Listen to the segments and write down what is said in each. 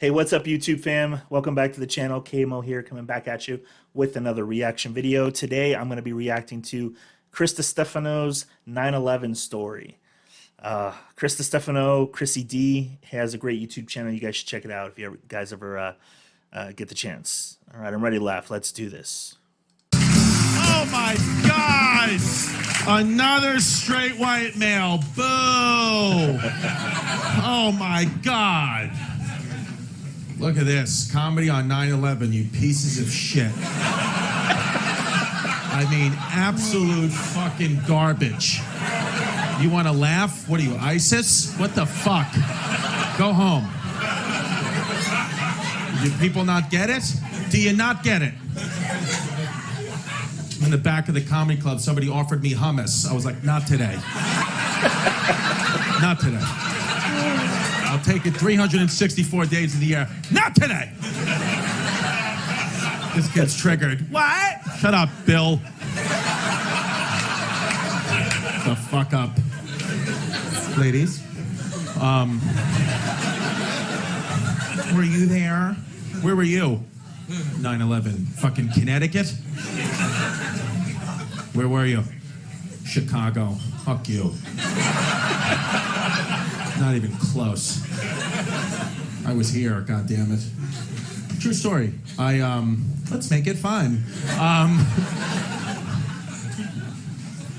Hey, what's up, YouTube fam? Welcome back to the channel. KMO here, coming back at you with another reaction video. Today, I'm going to be reacting to Chris Distefano's 9/11 story. Chris Distefano, Chrissy D, has a great YouTube channel. You guys should check it out if you guys ever get the chance. All right, I'm ready to laugh. Let's do this. Oh my God! Another straight white male. Boo! Oh my God! Look at this. Comedy on 9/11, you pieces of shit. I mean, absolute fucking garbage. You want to laugh? What are you, ISIS? What the fuck? Go home. Do people not get it? Do you not get it? In the back of the comedy club, somebody offered me hummus. I was like, not today. Not today. I'll take it 364 days of the year. Not today! This kid's triggered. What? Shut up, Bill. The fuck up. Ladies. Were you there? Where were you? 9/11. Fucking Connecticut? Where were you? Chicago. Fuck you. Not even close. I was here, goddammit. True story. Let's make it fun.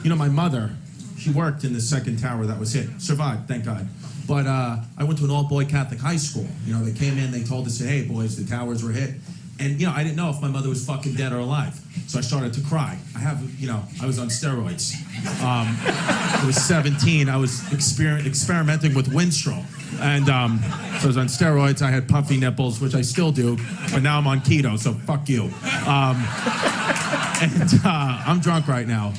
You know, my mother, she worked in the second tower that was hit. Survived, thank God. But I went to an all-boy Catholic high school. You know, they came in, they told us, hey, boys, the towers were hit. And, you know, I didn't know if my mother was fucking dead or alive. So I started to cry. I was on steroids. I was 17. I was experimenting with Winstrol. And so I was on steroids. I had puffy nipples, which I still do. But now I'm on keto, so fuck you. I'm drunk right now.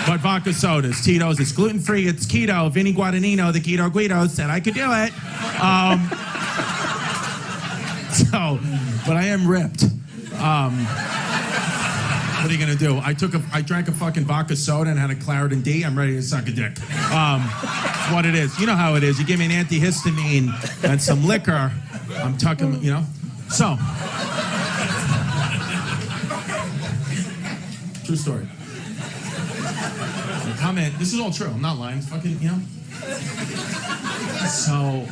But vodka sodas, Tito's, it's gluten-free, it's keto. Vinny Guadagnino, the Keto Guido, said I could do it. But I am ripped. What are you gonna do? I drank a fucking vodka soda and had a Claritin D. I'm ready to suck a dick. It's what it is. You know how it is. You give me an antihistamine and some liquor, I'm tucking, you know? So. True story. Come in. This is all true. I'm not lying. It's fucking, you know? So.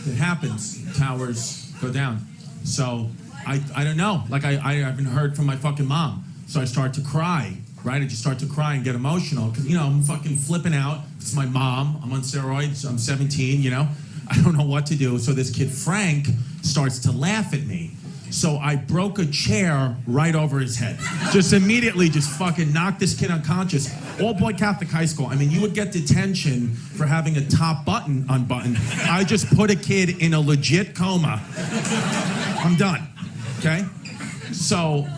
It happens. Towers go down. So I don't know. Like I haven't heard from my fucking mom. So I start to cry, right? I just start to cry and get emotional because, you know, I'm fucking flipping out. It's my mom. I'm on steroids. I'm 17, you know? I don't know what to do. So this kid, Frank, starts to laugh at me. So I broke a chair right over his head. Just immediately just fucking knocked this kid unconscious. All boy Catholic high school. I mean, you would get detention for having a top button unbuttoned. I just put a kid in a legit coma. I'm done, okay? So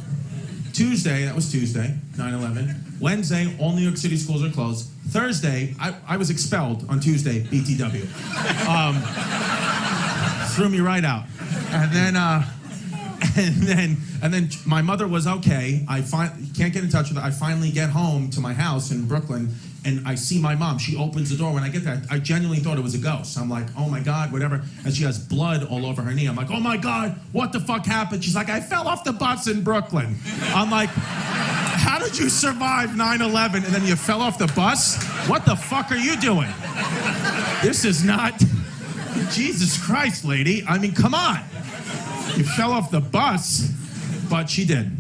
Tuesday, that was Tuesday, 9/11. Wednesday, all New York City schools are closed. Thursday, I was expelled on Tuesday, BTW. Threw me right out. And then my mother was okay. Can't get in touch with her. I finally get home to my house in Brooklyn, and I see my mom. She opens the door. When I get there, I genuinely thought it was a ghost. I'm like, oh my God, whatever. And she has blood all over her knee. I'm like, oh my God, what the fuck happened? She's like, I fell off the bus in Brooklyn. I'm like, how did you survive 9/11 and then you fell off the bus? What the fuck are you doing? This is not, Jesus Christ, lady. I mean, come on. You fell off the bus, but she did.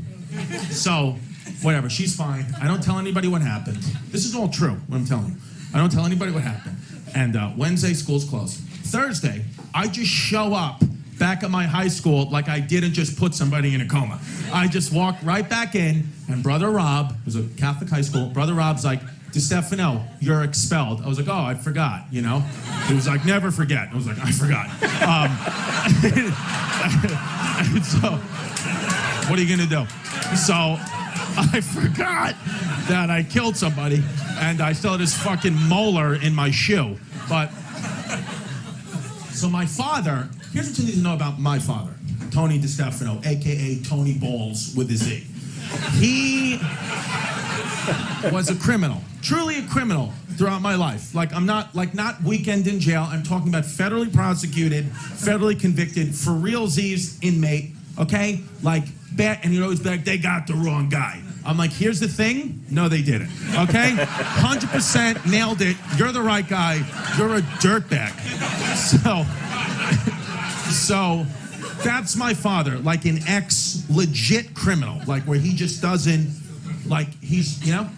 So, whatever, she's fine. I don't tell anybody what happened. This is all true, what I'm telling you. I don't tell anybody what happened. And Wednesday, school's closed. Thursday, I just show up back at my high school like I didn't just put somebody in a coma. I just walked right back in, and Brother Rob, it was a Catholic high school, Brother Rob's like, Distefano, you're expelled. I was like, oh, I forgot, you know? He was like, never forget. I was like, I forgot. So, what are you gonna do? So, I forgot that I killed somebody, and I still had this fucking molar in my shoe. But, so my father, here's what you need to know about my father, Tony Distefano, AKA Tony Balls with a Z. He was a criminal, truly a criminal throughout my life. Like, I'm not weekend in jail. I'm talking about federally prosecuted, federally convicted, for realsies inmate, okay? Like, bad, and he'd always be like, they got the wrong guy. I'm like, here's the thing. No, they didn't, okay? 100% nailed it. You're the right guy. You're a dirtbag. So that's my father, like an legit criminal, like where he just doesn't, like he's, you know?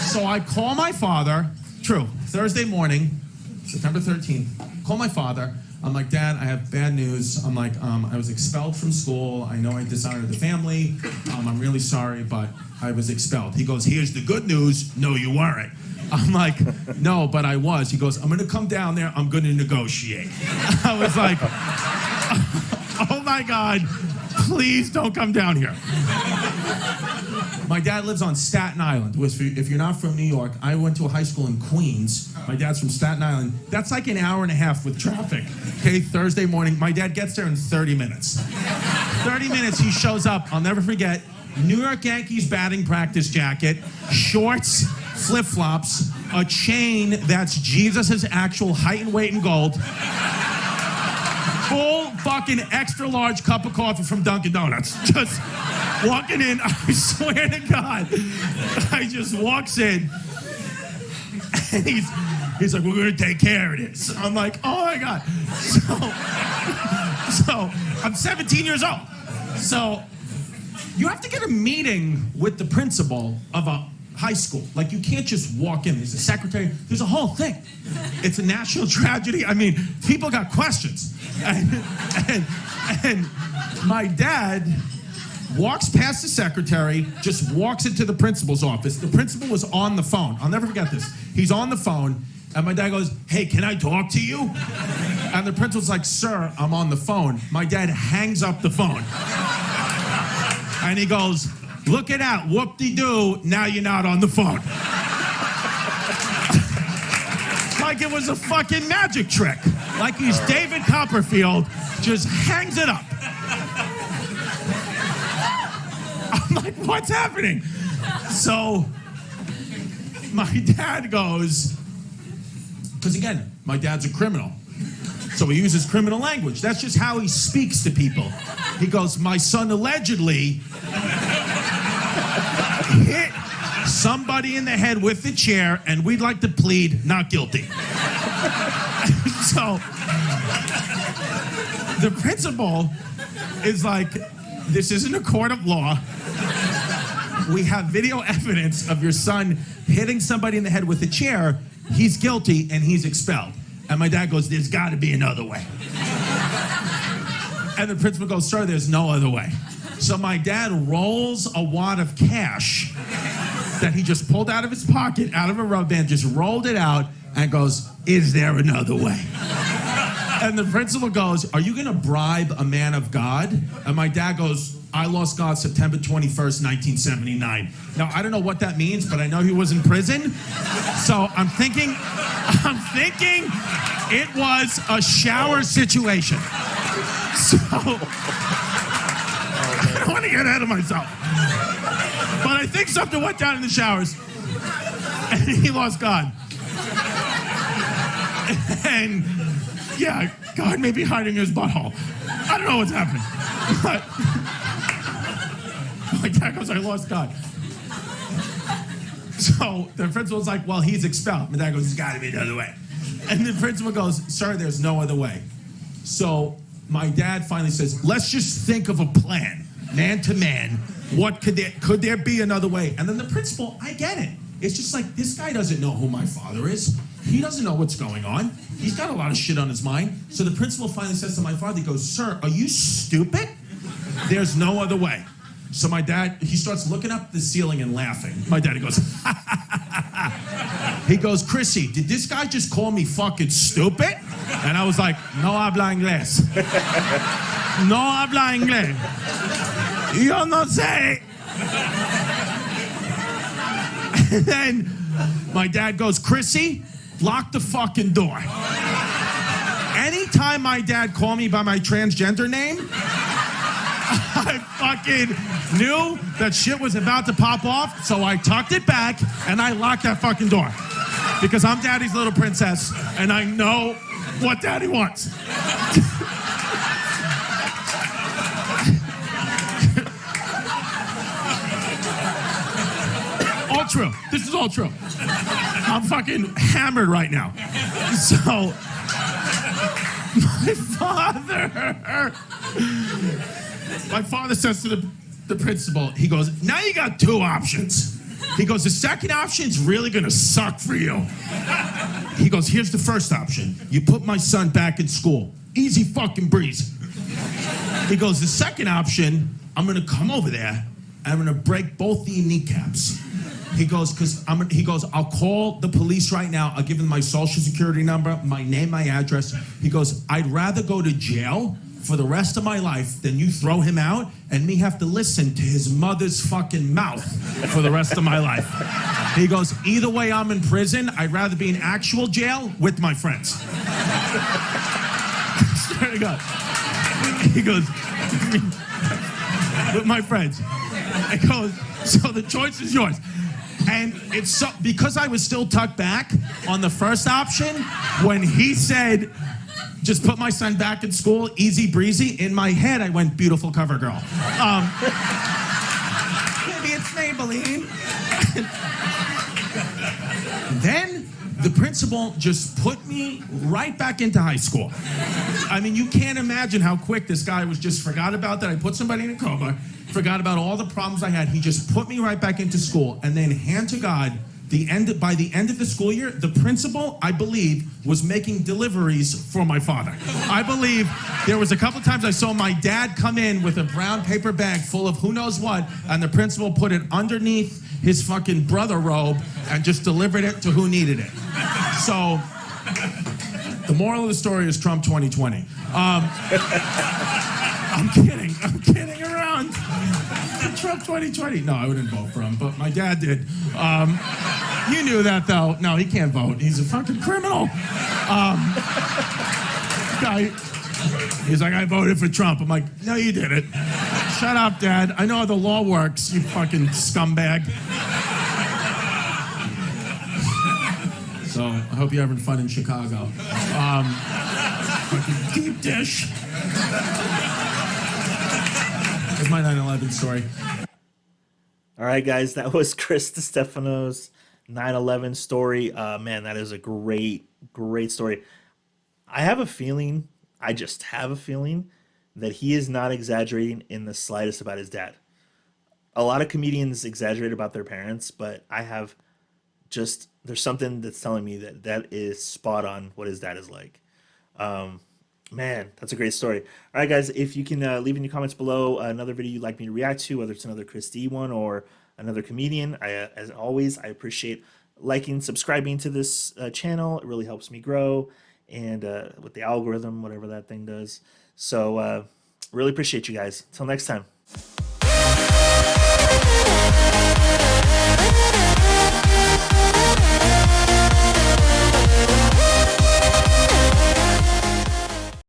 So I call my father, Thursday morning, September 13th, call my father. I'm like, Dad, I have bad news. I'm like, I was expelled from school. I know I dishonored the family. I'm really sorry, but I was expelled. He goes, here's the good news. No, you weren't. I'm like, no, but I was. He goes, I'm going to come down there. I'm going to negotiate. I was like, oh my God, please don't come down here. My dad lives on Staten Island. If you're not from New York, I went to a high school in Queens. My dad's from Staten Island. That's like an hour and a half with traffic. Okay, Thursday morning. My dad gets there in 30 minutes. 30 minutes, he shows up. I'll never forget. New York Yankees batting practice jacket, shorts, flip-flops, a chain that's Jesus' actual height and weight in gold, full fucking extra large cup of coffee from Dunkin' Donuts. Just walking in, I swear to God, I just walks in, and he's like, we're gonna take care of this. I'm like, oh my God. So I'm 17 years old. So you have to get a meeting with the principal of a high school. Like, you can't just walk in. There's a secretary. There's a whole thing. It's a national tragedy. I mean, people got questions. And my dad walks past the secretary, just walks into the principal's office. The principal was on the phone. I'll never forget this. He's on the phone, and my dad goes, hey, can I talk to you? And the principal's like, sir, I'm on the phone. My dad hangs up the phone. And he goes, look it out, whoop-de-doo, now you're not on the phone. Like it was a fucking magic trick. Like he's David Copperfield, just hangs it up. I'm like, what's happening? So my dad goes, because again, my dad's a criminal. So he uses criminal language. That's just how he speaks to people. He goes, my son allegedly hit somebody in the head with the chair, and we'd like to plead not guilty. So the principal is like, this isn't a court of law. We have video evidence of your son hitting somebody in the head with a chair. He's guilty, and he's expelled. And my dad goes, there's got to be another way. And the principal goes, sir, there's no other way. So my dad rolls a wad of cash that he just pulled out of his pocket, out of a rubber band, just rolled it out, and goes, is there another way? And the principal goes, are you going to bribe a man of God? And my dad goes, I lost God September 21st, 1979. Now, I don't know what that means, but I know he was in prison. So I'm thinking it was a shower situation. So I don't want to get ahead of myself. But I think something went down in the showers, and he lost God. And yeah, God may be hiding in his butthole. I don't know what's happening. But my dad goes, I lost God. So the principal's like, well, he's expelled. My dad goes, there's got to be another way. And the principal goes, sir, there's no other way. So my dad finally says, let's just think of a plan, man to man. What could there be another way? And then the principal, I get it. It's just like, this guy doesn't know who my father is. He doesn't know what's going on. He's got a lot of shit on his mind. So the principal finally says to my father, he goes, sir, are you stupid? There's no other way. So my dad, he starts looking up the ceiling and laughing. My daddy goes, he goes, Chrissy, did this guy just call me fucking stupid? And I was like, no habla inglés. No habla inglés. Yo no sé. And then my dad goes, Chrissy, lock the fucking door. Anytime my dad called me by my transgender name, I fucking knew that shit was about to pop off, so I tucked it back and I locked that fucking door. Because I'm daddy's little princess and I know what daddy wants. All true. This is all true. I'm fucking hammered right now. So, my father says to the principal, he goes, now you got two options. He goes, the second option's really gonna suck for you. He goes, here's the first option. You put my son back in school. Easy fucking breeze. He goes, the second option, I'm gonna come over there and I'm gonna break both the kneecaps. He goes, I'll call the police right now. I'll give them my social security number, my name, my address. He goes, I'd rather go to jail for the rest of my life than you throw him out and me have to listen to his mother's fucking mouth for the rest of my life. He goes, either way I'm in prison, I'd rather be in actual jail with my friends. Swear to God. He goes, with my friends. He goes, so the choice is yours. And it's so, because I was still tucked back on the first option, when he said, just put my son back in school, easy breezy, in my head I went, beautiful cover girl. Maybe it's Maybelline. Then the principal just put me right back into high school. I mean, you can't imagine how quick this guy was just forgot about that. I put somebody in a coma, forgot about all the problems I had. He just put me right back into school. And then, hand to God, by the end of the school year, the principal, I believe, was making deliveries for my father. I believe there was a couple times I saw my dad come in with a brown paper bag full of who knows what, and the principal put it underneath his fucking brother robe and just delivered it to who needed it. So, the moral of the story is Trump 2020. I'm kidding around. Trump 2020. No, I wouldn't vote for him, but my dad did. You knew that, though. No, he can't vote. He's a fucking criminal. Guy, he's like, I voted for Trump. I'm like, no, you didn't. Shut up, Dad. I know how the law works, you fucking scumbag. So, I hope you're having fun in Chicago. Fucking deep dish. That's my 9/11 story. All right, guys, that was Chris Distefano's 9/11 story. Man, that is a great story. I have a feeling, I just have a feeling, that he is not exaggerating in the slightest about his dad. A lot of comedians exaggerate about their parents, but I have just, there's something that's telling me that that is spot on what his dad is like. Man, that's a great story. All right, guys, if you can leave in your comments below another video you'd like me to react to, whether it's another Chris D one or another comedian. As always, I appreciate liking, subscribing to this channel. It really helps me grow, and with the algorithm, whatever that thing does. So really appreciate you guys. Until next time.